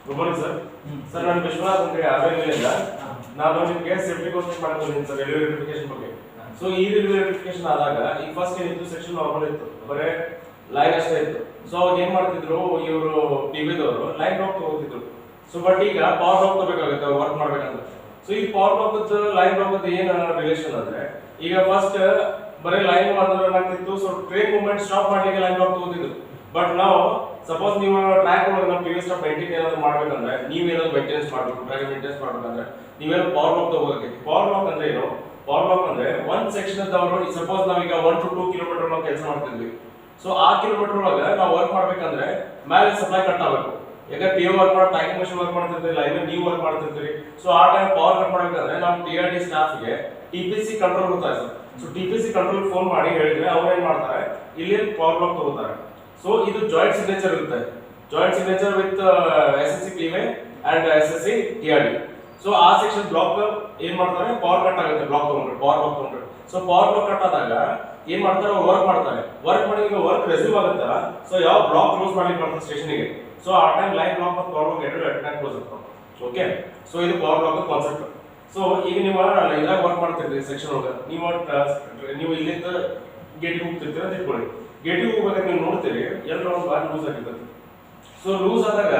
Good morning sir. Sir ನಾನು ವಿಶ್ವನಾಥ್ ಅಂತ ಹೇಳಿ ಆರ್ಮಿಲಿಂದ ನಾನು ನಿಮಗೆ ಸೇಫ್ಟಿ ಕೋರ್ಸ್ ಮಾಡ್ಕೊಂಡಿದ್ದೀನಿ ಸರ್, ರೈಲ್ವೆ ವೆರಿಫಿಕೇಶನ್ ಬಗ್ಗೆ. ಸೊ ಈ ರೈಲ್ವೆ ವೆರಿಫಿಕೇಶನ್ ಆದಾಗ ಈಗ ಫಸ್ಟ್ ಏನಿತ್ತು ಸೆಕ್ಷನ್ ನಾರ್ಮಲ್ ಇತ್ತು, ಬರೇ ಲೈನ್ ಅಷ್ಟೇ ಇತ್ತು. ಸೊ ಅವಾಗ ಏನ್ ಮಾಡ್ತಿದ್ರು ಇವರು ಟಿವಿದವರು ಲೈನ್ ಬ್ಲಾಕ್ ತಗೋತಿದ್ರು. ಸೊ ಬಟ್ ಈಗ ಪವರ್ ಬ್ಲಾಕ್ ತಗೋಬೇಕಾಗುತ್ತೆ ವರ್ಕ್ ಮಾಡ್ಬೇಕಂದ್ರೆ. ಸೊ ಈ ಪವರ್ ಬ್ಲಾಕ್ ಲೈನ್ ಬ್ಲಾಕ್ ಏನ್ ರಿಲೇಷನ್ ಅಂದ್ರೆ ಈಗ ಫಸ್ಟ್ ಬರೀ ಲೈನ್ ಮಾಡಿದ್ರೆ ಏನಾಗ್ತಿತ್ತು, ಸೊ ಟ್ರೈನ್ ಮೂವ್ಮೆಂಟ್ ಸ್ಟಾಪ್ ಮಾಡ್ಲಿಕ್ಕೆ ಲೈನ್ ಬ್ಲಾಕ್ ತಗೋತಿದ್ರು. ಬಟ್ ನಾವು ಸಪೋಸ್ ನೀವು ಟ್ರ್ಯಾಕ್ ಒಳಗೆ ನಾವು ಪ್ರಿವಿಯಸ್ ಸ್ಟಾಪ್ ಮೇಂಟೈನ್ ಏನಾದ್ರು ಮಾಡ್ಬೇಕಂದ್ರೆ ನೀವೇನಾದ್ರು ಮೇಂಟೆನೆನ್ಸ್ ಮಾಡಬೇಕು, ಟ್ರ್ಯಾಕ್ ಮೇಂಟೆನೆನ್ಸ್ ಮಾಡ್ಬೇಕಂದ್ರೆ ನೀವೇನು ಪವರ್ ಬ್ಲಾಕ್ ತಗೋಬೇಕೈತಿ. ಪವರ್ ಬ್ಲಾಕ್ ಅಂದ್ರೆ ಏನು? ಪವರ್ ಬ್ಲಾಕ್ ಅಂದ್ರೆ ಒಂದ್ ಸೆಕ್ಷನ್ ದವರು ಸಪೋಸ್ ನಾವೀಗ 1 to 2 ಕಿಲೋಮೀಟರ್ ನಾವು ಕೆಲಸ ಮಾಡ್ತಿದ್ವಿ. ಸೊ ಆ ಕಿಲೋಮೀಟರ್ ಒಳಗೆ ನಾವು ವರ್ಕ್ ಮಾಡ್ಬೇಕಂದ್ರೆ ಮೇಲೆ ಸಪ್ಲೈ ಕಟ್ ಆಗಬೇಕು. ಯಾಕಂದ್ರೆ ಪಿ ವರ್ಕ್ ಮಾಡಿ ಪ್ಯಾಕಿಂಗ್ ಮಷಿನ್ ವರ್ಕ್ ಮಾಡ್ತಿರ್ತೀರಿ, ಲೈನ್ ನೀವು ವರ್ಕ್ ಮಾಡ್ತಿರ್ತೀರಿ. ಸೊ ಆ ಟೈಮ್ ಪವರ್ ಕಟ್ ಮಾಡ್ಬೇಕಂದ್ರೆ ನಾವು TRD ಸ್ಟಾಫ್ಗೆ TPC ಕಂಟ್ರೋಲ್ ಗೊತ್ತಾಯ್ತು sir. So TPC control phone ಮಾಡಿ ಹೇಳಿದ್ರೆ ಅವ್ರು ಏನ್ ಮಾಡ್ತಾರೆ, ಇಲ್ಲಿ ಪವರ್ ಬ್ಲಾಕ್ ತಗೋತಾರೆ. ಸೊ ಇದು ಜಾಯಿಂಟ್ ಸಿಗ್ನೇಚರ್ ಇರುತ್ತೆ, joint signature with SSC PMA and SSC TRD. So ಆ ಸೆಕ್ಷನ್ ಬ್ಲಾಕ್ ಏನ್ ಮಾಡ್ತಾರೆ, ಪವರ್ ಕಟ್ ಆಗುತ್ತೆ ಬ್ಲಾಕ್ ತಗೊಂಡ್ರೆ, ಪವರ್ ಬ್ಲಾಕ್ ತಗೊಂಡ್ರೆ. ಸೊ ಪವರ್ ಬ್ಲಾಕ್ ಕಟ್ ಆದಾಗ ಏನ್ ಮಾಡ್ತಾರೆ, ವರ್ಕ್ ಮಾಡ್ತಾರೆ. ವರ್ಕ್ ಮಾಡಿ ಈಗ ವರ್ಕ್ ರೆಸ್ಯೂಮ್ ಆಗುತ್ತಲ್ಲ, ಸೊ ಯಾವ ಬ್ಲಾಕ್ ಕ್ಲೋಸ್ ಮಾಡ್ಲಿಕ್ಕೆ ಮಾಡ್ತಾರೆ ಸ್ಟೇಷನ್ಗೆ. ಸೊ ಆ ಟೈಮ್ ಲೈನ್ ಬ್ಲಾಕ್ ಮತ್ತು ಪವರ್ ಬ್ಲಾಕ್ ಎರಡು ಅಟ್ಯಾಕ್ ಕ್ಲೋಸ್ ಆಗ್ತವೆ. ಓಕೆ, ಸೊ ಇದು ಪವರ್ ಬ್ಲಾಕ್ ಕಾನ್ಸೆಪ್ಟ್. ಸೊ ಈಗ ನೀವು ಇದ್ರಾಗ ವರ್ಕ್ ಮಾಡ್ತಿರ್ತೀರಿ ಸೆಕ್ಷನ್ ಒಳಗೆ, ನೀವು ಇಲ್ಲಿಂದ ಗೇಟಿಗೆ ಹೋಗ್ತಿರ್ತೀರ ಅಂತ ಇಟ್ಕೊಳ್ಳಿ. ಗೇಟಿಗೆ ಹೋಗ್ಬೇಕಾದ್ರೆ ನೀವು ನೋಡ್ತೀರಿ ಎಲ್ಲರೂ ಒಂದು ಬಾರಿ ಲೂಸ್ ಆಗಿರ್ತದೆ. ಸೊ ಲೂಸ್ ಆದಾಗ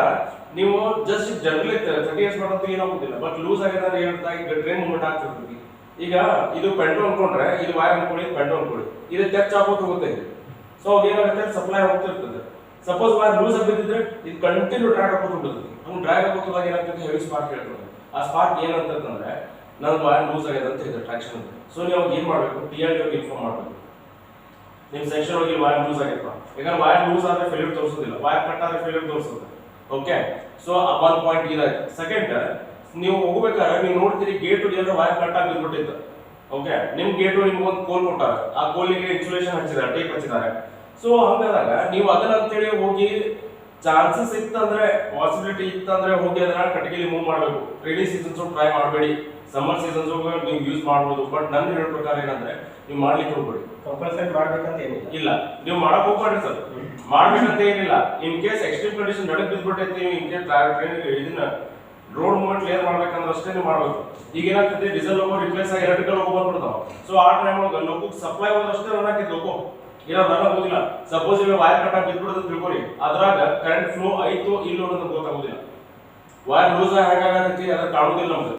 ನೀವು ಜಸ್ಟ್ ಜನರಲ್ 30 years ಮಾಡೋದು ಏನಾಗೋದಿಲ್ಲ, ಬಟ್ ಲೂಸ್ ಆಗಿದ್ರೆ ಏನಂತ ಈಗ ಟ್ರೈನ್ ಮೂವ್ಮೆಂಟ್ ಆಗ್ತಿರ್ತದೆ. ಈಗ ಇದು ಪೆಂಟೋ ಅನ್ಕೊಂಡ್ರೆ ಇದು ವೈರ್ ಅನ್ಕೊಳ್ಳಿ, ಪೆಂಟೋ ಅನ್ಕೊಳ್ಳಿ, ಇದು ಟಚ್ ಆಗೋದು ಹೋಗುತ್ತೆ. ಸೊ ಅವಾಗ ಏನಾಗುತ್ತೆ, ಸಪ್ಲೈ ಹೋಗ್ತಿರ್ತದೆ. ಸಪೋಸ್ ವೈರ್ ಲೂಸ್ ಆಗಿದ್ರೆ ಇದು ಕಂಟಿನ್ಯೂ ಡ್ರ್ಯಾಗ್ ಹಾಕೋದು ಬಿಡುತ್ತೆ. ಹಂಗೆ ಡ್ರ್ಯಾಗ್ ಹಾಕೋದಾಗ ಏನಾಗ್ತದೆ, ಹೆವಿ ಸ್ಪಾರ್ಕ್ ಹೇಳ್ತದೆ. ಆ ಸ್ಪಾರ್ಕ್ ಏನಂತಂದ್ರೆ ನನ್ನ ವೈರ್ ಲೂಸ್ ಆಗಿದೆ ಅಂತ ಇದೆ ಟ್ರಾಕ್ಷನ್ ಅಂತ. ಸೊ ನೀವು ಏನ್ ಮಾಡ್ಬೇಕು, TRD ಅವ್ರಿಗೆ ಇನ್ಫಾರ್ಮ್ ಮಾಡ್ಬೇಕು, ನಿಮ್ ಸೆಕ್ಷನ್ ಒಳಗೆ ವೈರ್ ಲೂಸ್ ಆಗಿತ್ತು. ಯಾಕಂದ್ರೆ ವೈರ್ ಲೂಸ್ ಆದ್ರೆ ಫೇಲ್ಯೂರ್ ತೋರಿಸೋದಿಲ್ಲ, ವೈರ್ ಕಟ್ ಆದ್ರೆ ಫೇಲ್ಯೂರ್ ತೋರಿಸುತ್ತೆ. ಓಕೆ, ಸೊ ಒನ್ ಪಾಯಿಂಟ್ ಇದಾಯ್ತು. ಸೆಕೆಂಡ್, ನೀವು ಹೋಗ್ಬೇಕಾದ್ರೆ ನೀವು ನೋಡ್ತೀರಿ ಗೇಟ್ ಏನಾದ್ರು ವೈರ್ ಕಟ್ ಆಗಿ ಬಿಟ್ಬಿಟ್ಟಿತ್ತು. ಓಕೆ, ನಿಮ್ ಗೇಟ್ ನಿಮ್ಗೆ ಒಂದು ಕೋಲ್ ಕೊಟ್ಟಾರೆ, ಆ ಕೋಲಿಗೆ ಇನ್ಸುಲೇಷನ್ ಹಚ್ಚಿದ್ದಾರೆ, ಟೇಪ್ ಹಚ್ಚಿದ್ದಾರೆ. ಸೊ ಹಂಗಾದಾಗ ನೀವು ಅದನ್ನ ಅಂತೇಳಿ ಹೋಗಿ ಚಾನ್ಸಸ್ ಇತ್ತಂದ್ರೆ, ಪಾಸಿಬಿಲಿಟಿ ಇತ್ತಂದ್ರೆ ಹೋಗಿ ಅದನ್ನ ಕಟ್ಟಿಗೆಲಿ ಮೂವ್ ಮಾಡಬೇಕು. ರೈನಿ ಸೀಸನ್ಸ್ ಟ್ರೈ ಮಾಡಬೇಡಿ, ಸಮ್ಮರ್ ಸೀಸನ್ಸ್ ನೀವು ಯೂಸ್ ಮಾಡಬಹುದು. ಬಟ್ ನನ್ನ ಹೇಳೋ ಪ್ರಕಾರ ಏನಂದ್ರೆ ನೀವು ಮಾಡ್ಲಿಕ್ಕೆ ಹೋಗ್ಬೇಡಿ. ಕಂಪಲ್ಸರಿ ಮಾಡ್ಬೇಕಂತ ಏನಿಲ್ಲ, ಇಲ್ಲ ನೀವು ಮಾಡಕ್ ಹೋಗ್ಬೇಡಿ ಸರ್, ಮಾಡ್ಬೇಕಂತ ಏನಿಲ್ಲ. ಇನ್ ಕೇಸ್ ಎಕ್ಸ್ಟ್ರೀಮ್ ಕಂಡೀಷನ್ ನಡಕ್ ಬಿದ್ಬಿಟ್ಟೈತಿ, ಇನ್ ಕೇಸ್ ಟ್ರೈನ್ ಇದನ್ನ ರೋಡ್ ಮೂವ್ಮೆಂಟ್ ಕ್ಲಿಯರ್ ಮಾಡ್ಬೇಕಂದ್ರೆ ಅಷ್ಟೇ ನೀವು ಮಾಡ್ಬೇಕು. ಈಗ ಏನಾಗ್ತದೆ, ಡೀಸೆಲ್ ಲೋಕೋ ರಿಪ್ಲೇಸ್ ಆಗಿ ಎಲೆಕ್ಟ್ರಿಕಲ್ ಲೋಕೋ ಬಂದ್ಬಿಡ್ತಾವ. ಸೊ ಆ ಟೈಮ್ ಒಳಗೆ ಲೋಕಕ್ಕೆ ಸಪ್ಲೈ ಹೋದಷ್ಟೇ ರನ್ ಹಾಕಿದ್ ಲೋಕೋ ಇಲ್ಲ ರನ್ ಆಗೋದಿಲ್ಲ. ಸಪೋಸ್ ಈಗ ವೈರ್ ಕಟ್ ಆಗಿ ಬಿದ್ಬಿಡುತ್ತೆ ತಿಳ್ಕೊರಿ, ಅದ್ರಾಗ ಕರೆಂಟ್ ಫ್ಲೋ ಐತೋ ಇಲ್ಲೋ ಅನ್ನೋದು ಗೊತ್ತಾಗೋದಿಲ್ಲ. ವೈರ್ ಲೂಸ್ ಆಗಿ ಹೇಗಾಗತ್ತೈತಿ ಅದ್ರ ಕಾಣೋದಿಲ್ಲ ನಮ್ಗೆ.